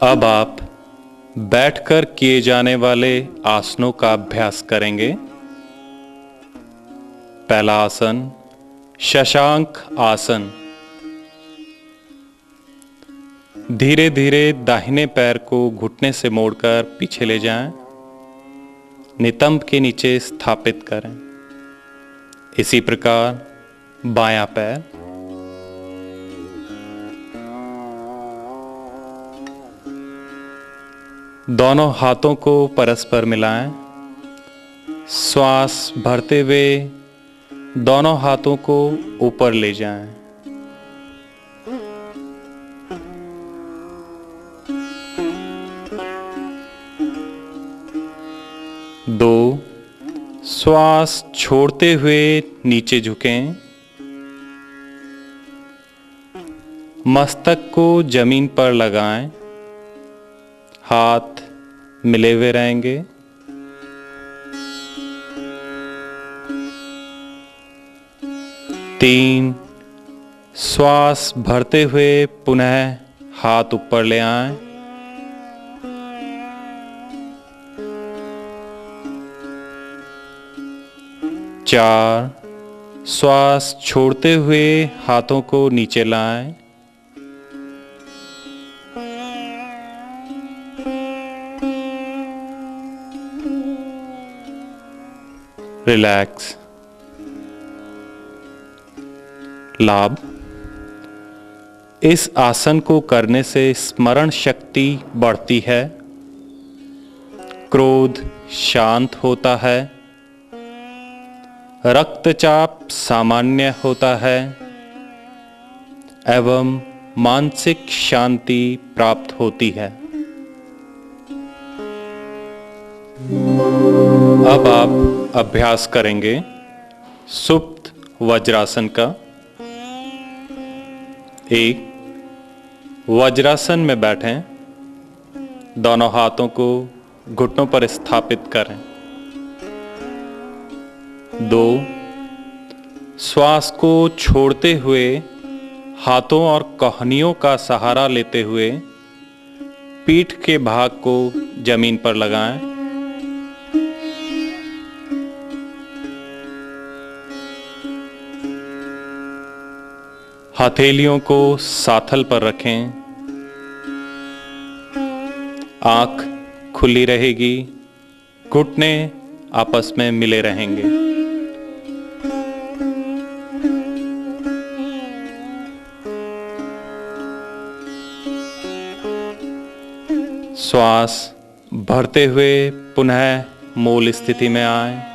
अब आप बैठकर किए जाने वाले आसनों का अभ्यास करेंगे। पहला आसन शशांक आसन। धीरे धीरे दाहिने पैर को घुटने से मोड़कर पीछे ले जाएं, नितंब के नीचे स्थापित करें। इसी प्रकार बायां पैर, दोनों हाथों को परस्पर मिलाएं। श्वास भरते हुए दोनों हाथों को ऊपर ले जाएं। दो, श्वास छोड़ते हुए नीचे झुकें। मस्तक को जमीन पर लगाएं, हाथ मिले हुए रहेंगे। तीन, श्वास भरते हुए पुनः हाथ ऊपर ले आएं। चार, श्वास छोड़ते हुए हाथों को नीचे लाएं। रिलैक्स। लाभ, इस आसन को करने से स्मरण शक्ति बढ़ती है, क्रोध शांत होता है, रक्तचाप सामान्य होता है एवं मानसिक शांति प्राप्त होती है। अब आप अभ्यास करेंगे सुप्त वज्रासन का। एक, वज्रासन में बैठें, दोनों हाथों को घुटनों पर स्थापित करें। दो, श्वास को छोड़ते हुए हाथों और कोहनियों का सहारा लेते हुए पीठ के भाग को जमीन पर लगाएं। हथेलियों को साथल पर रखें, आंख खुली रहेगी, घुटने आपस में मिले रहेंगे। श्वास भरते हुए पुनः मूल स्थिति में आए।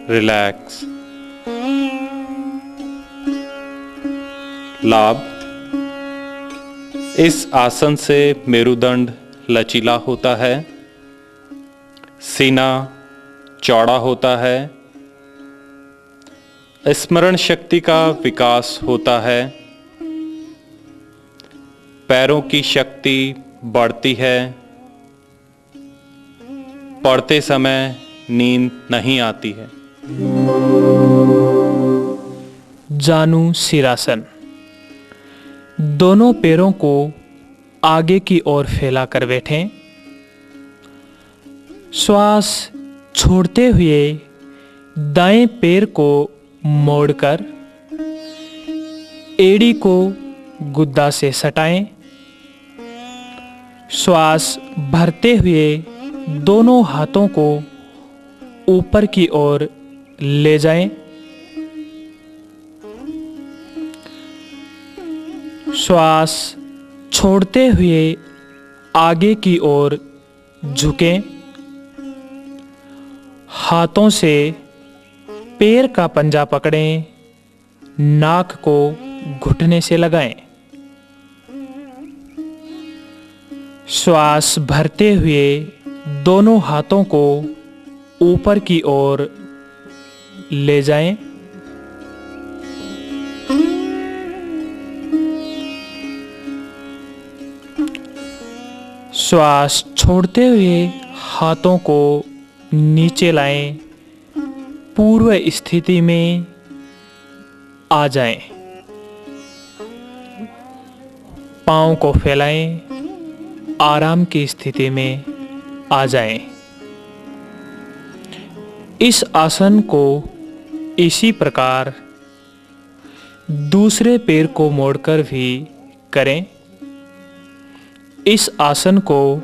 रिलैक्स। लाभ, इस आसन से मेरुदंड लचीला होता है, सीना चौड़ा होता है, स्मरण शक्ति का विकास होता है, पैरों की शक्ति बढ़ती है, पढ़ते समय नींद नहीं आती है। जानु सिरासन। दोनों पैरों को आगे की ओर फैलाकर बैठें। श्वास छोड़ते हुए दाएं पैर को मोड़कर एड़ी को गुद्दा से सटाएं। श्वास भरते हुए दोनों हाथों को ऊपर की ओर ले जाएं। श्वास छोड़ते हुए आगे की ओर झुकें। हाथों से पैर का पंजा पकड़ें, नाक को घुटने से लगाएं। श्वास भरते हुए दोनों हाथों को ऊपर की ओर ले जाएं। श्वास छोड़ते हुए हाथों को नीचे लाएं, पूर्व स्थिति में आ जाएं। पाँव को फैलाएं, आराम की स्थिति में आ जाएं। इस आसन को इसी प्रकार दूसरे पैर को मोड़कर भी करें। इस आसन को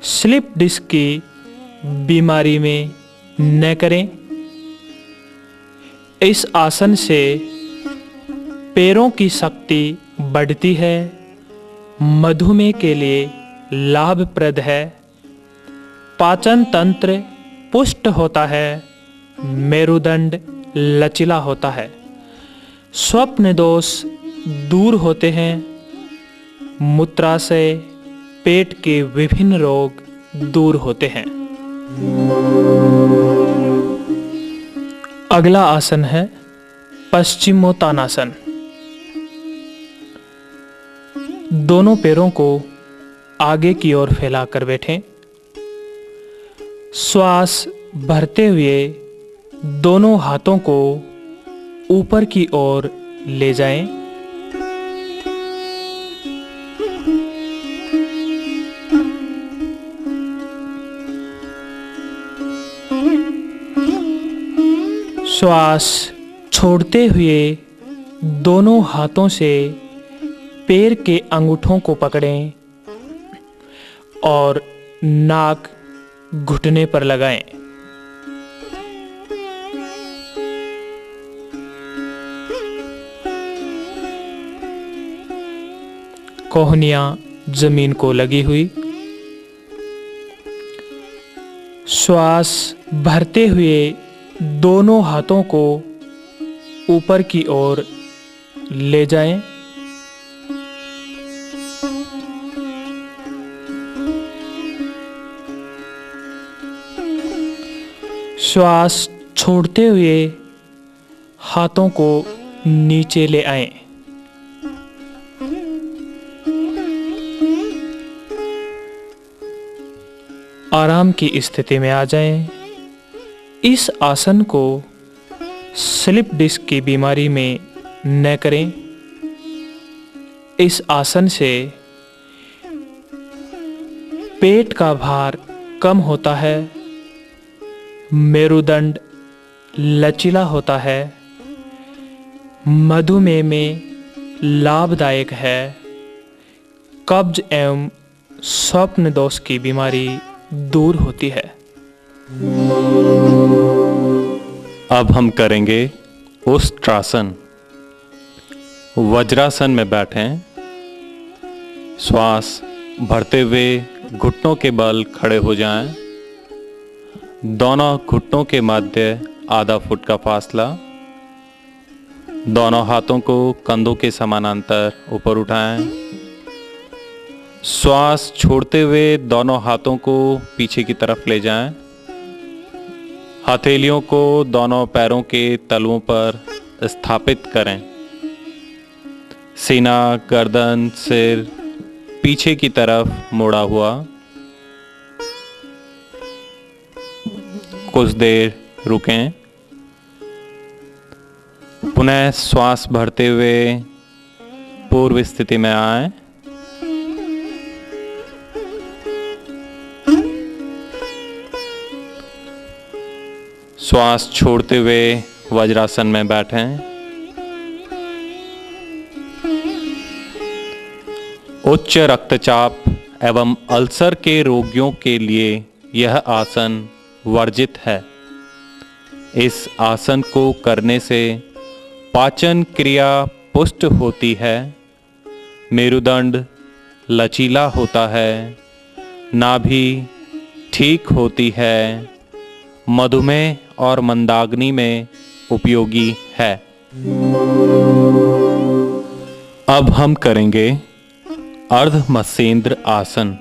स्लिप डिस्क की बीमारी में न करें। इस आसन से पैरों की शक्ति बढ़ती है, मधुमेह के लिए लाभप्रद है, पाचन तंत्र पुष्ट होता है, मेरुदंड लचीला होता है, स्वप्न दोष दूर होते हैं, मूत्राशय पेट के विभिन्न रोग दूर होते हैं। अगला आसन है पश्चिमोत्तानासन। दोनों पैरों को आगे की ओर फैलाकर बैठें। श्वास भरते हुए दोनों हाथों को ऊपर की ओर ले जाएं। श्वास छोड़ते हुए दोनों हाथों से पैर के अंगूठों को पकड़ें और नाक घुटने पर लगाएं। कोहनियां जमीन को लगी हुई। श्वास भरते हुए दोनों हाथों को ऊपर की ओर ले जाएं। श्वास छोड़ते हुए हाथों को नीचे ले आएं। आराम की स्थिति में आ जाएं। इस आसन को स्लिप डिस्क की बीमारी में न करें। इस आसन से पेट का भार कम होता है, मेरुदंड लचीला होता है, मधुमेह में लाभदायक है, कब्ज एवं स्वप्न दोष की बीमारी दूर होती है। अब हम करेंगे उष्ट्रासन। वज्रासन में बैठें। श्वास भरते हुए घुटनों के बल खड़े हो जाएं। दोनों घुटनों के मध्य आधा फुट का फासला। दोनों हाथों को कंधों के समानांतर ऊपर उठाएं। श्वास छोड़ते हुए दोनों हाथों को पीछे की तरफ ले जाएं। हथेलियों को दोनों पैरों के तलवों पर स्थापित करें। सीना, गर्दन, सिर पीछे की तरफ मुड़ा हुआ। कुछ देर रुकें। पुनः श्वास भरते हुए पूर्व स्थिति में आएं। श्वास छोड़ते हुए वज्रासन में बैठें। उच्च रक्तचाप एवं अल्सर के रोगियों के लिए यह आसन वर्जित है। इस आसन को करने से पाचन क्रिया पुष्ट होती है, मेरुदंड लचीला होता है, नाभि ठीक होती है, मधुमेह और मंदाग्नि में उपयोगी है। अब हम करेंगे अर्ध मत्स्येंद्र आसन।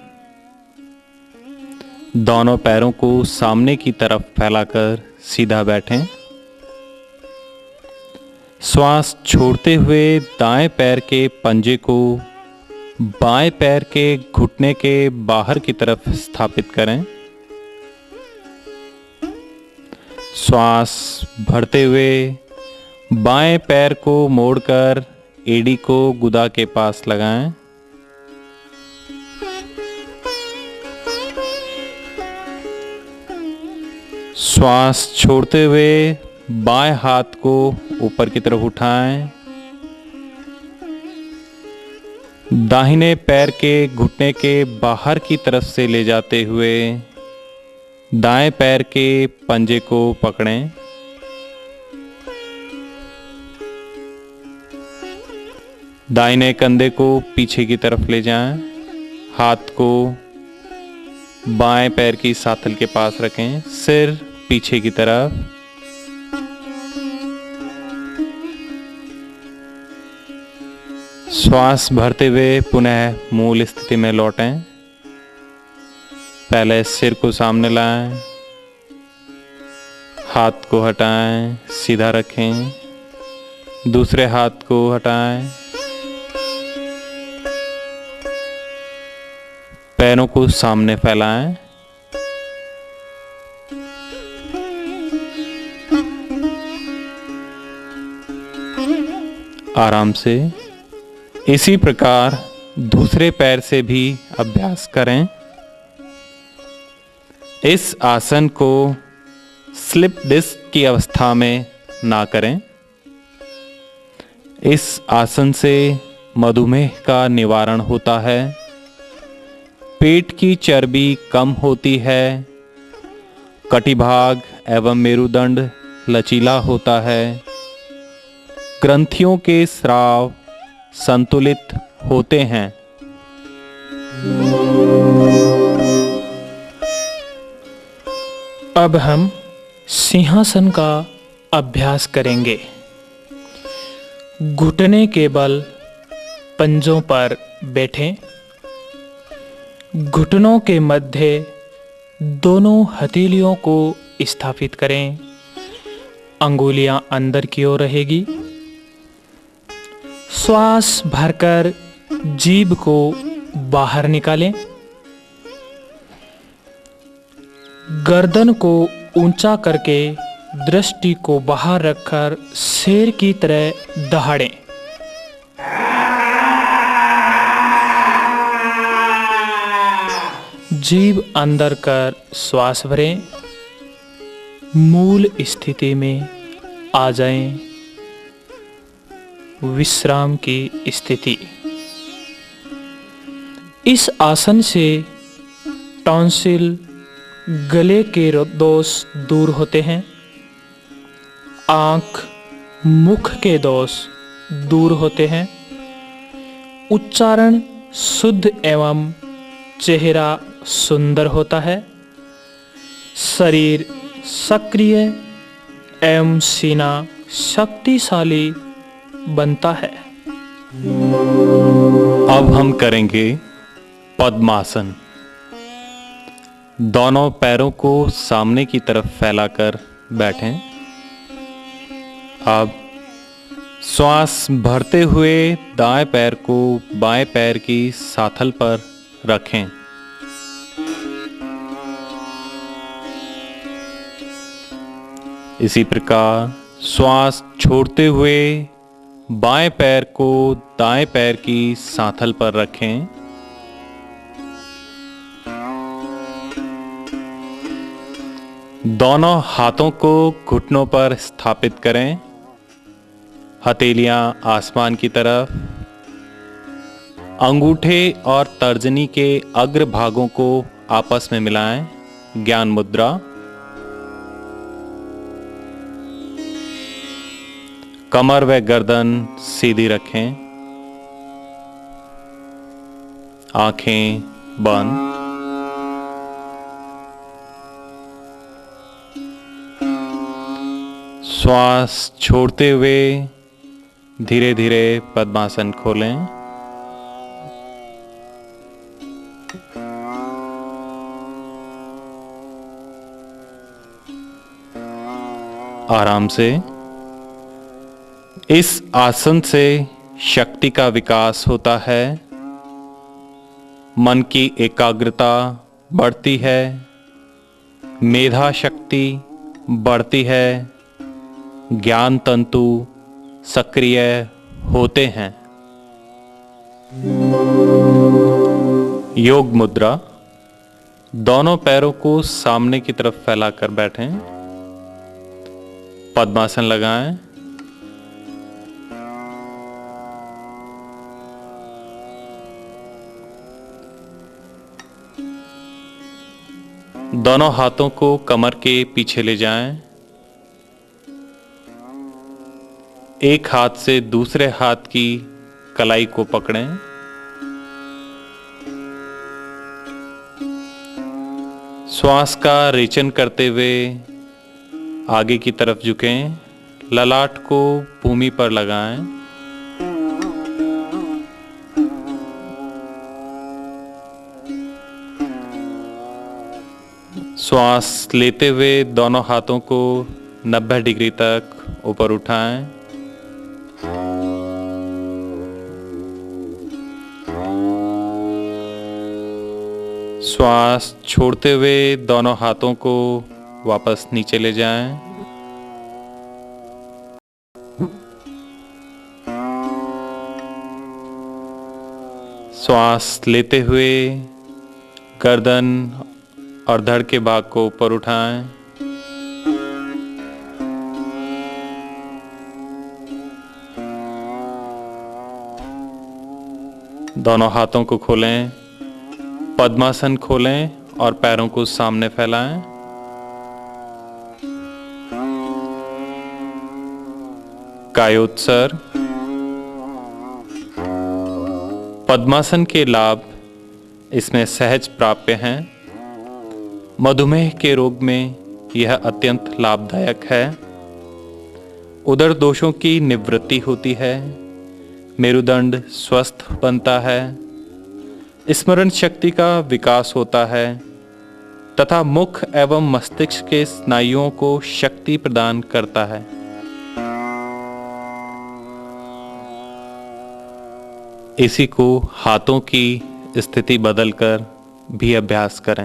दोनों पैरों को सामने की तरफ फैलाकर सीधा बैठें। श्वास छोड़ते हुए दाएं पैर के पंजे को बाएं पैर के घुटने के बाहर की तरफ स्थापित करें। श्वास भरते हुए बाएं पैर को मोड़कर एड़ी को गुदा के पास लगाएं। श्वास छोड़ते हुए बाएं हाथ को ऊपर की तरफ उठाएं। दाहिने पैर के घुटने के बाहर की तरफ से ले जाते हुए दाएं पैर के पंजे को पकड़ें। दाहिने कंधे को पीछे की तरफ ले जाएं। हाथ को बाएं पैर की साथल के पास रखें, सिर पीछे की तरफ। श्वास भरते हुए पुनः मूल स्थिति में लौटें। पहले सिर को सामने लाएं, हाथ को हटाएं, सीधा रखें। दूसरे हाथ को हटाएं। पैरों को सामने फैलाएं। आराम से इसी प्रकार दूसरे पैर से भी अभ्यास करें। इस आसन को स्लिप डिस्क की अवस्था में ना करें। इस आसन से मधुमेह का निवारण होता है, पेट की चर्बी कम होती है, कटिभाग एवं मेरुदंड लचीला होता है, ग्रंथियों के स्राव संतुलित होते हैं। अब हम सिंहासन का अभ्यास करेंगे। घुटने के बल पंजों पर बैठें। घुटनों के मध्य दोनों हथेलियों को स्थापित करें। अंगुलियां अंदर की ओर रहेगी। श्वास भरकर जीभ को बाहर निकालें। गर्दन को ऊंचा करके दृष्टि को बाहर रखकर शेर की तरह दहाड़ें। जीभ अंदर कर श्वास भरें। मूल स्थिति में आ जाएं। विश्राम की स्थिति। इस आसन से टॉन्सिल, गले के दोष दूर होते हैं। आंख, मुख के दोष दूर होते हैं। उच्चारण शुद्ध एवं चेहरा सुंदर होता है। शरीर सक्रिय एवं सीना शक्तिशाली बनता है। अब हम करेंगे पद्मासन। दोनों पैरों को सामने की तरफ फैलाकर बैठें। अब श्वास भरते हुए दाएं पैर को बाएं पैर की साथल पर रखें। इसी प्रकार श्वास छोड़ते हुए बाएं पैर को दाएं पैर की साथल पर रखें। दोनों हाथों को घुटनों पर स्थापित करें। हथेलियां आसमान की तरफ। अंगूठे और तर्जनी के अग्र भागों को आपस में मिलाएं। ज्ञान मुद्रा। कमर व गर्दन सीधी रखें। आंखें बंद। श्वास छोड़ते हुए धीरे धीरे पद्मासन खोलें। आराम से। इस आसन से शक्ति का विकास होता है, मन की एकाग्रता बढ़ती है, मेधा शक्ति बढ़ती है, ज्ञान तंतु सक्रिय होते हैं। योग मुद्रा। दोनों पैरों को सामने की तरफ फैलाकर बैठें। पद्मासन लगाएं। दोनों हाथों को कमर के पीछे ले जाएं। एक हाथ से दूसरे हाथ की कलाई को पकड़ें। श्वास का रेचन करते हुए आगे की तरफ झुकें। ललाट को भूमि पर लगाएं। श्वास लेते हुए दोनों हाथों को 90 डिग्री तक ऊपर उठाएं। श्वास छोड़ते हुए दोनों हाथों को वापस नीचे ले जाएं। श्वास लेते हुए गर्दन और धड़ के भाग को ऊपर उठाएं। दोनों हाथों को खोलें। पद्मासन खोलें और पैरों को सामने फैलाएं। कायोत्सर्ग। पद्मासन के लाभ इसमें सहज प्राप्य हैं। मधुमेह के रोग में यह अत्यंत लाभदायक है। उदर दोषों की निवृत्ति होती है। मेरुदंड स्वस्थ बनता है। स्मरण शक्ति का विकास होता है तथा मुख एवं मस्तिष्क के स्नायुओं को शक्ति प्रदान करता है। इसी को हाथों की स्थिति बदलकर भी अभ्यास करें।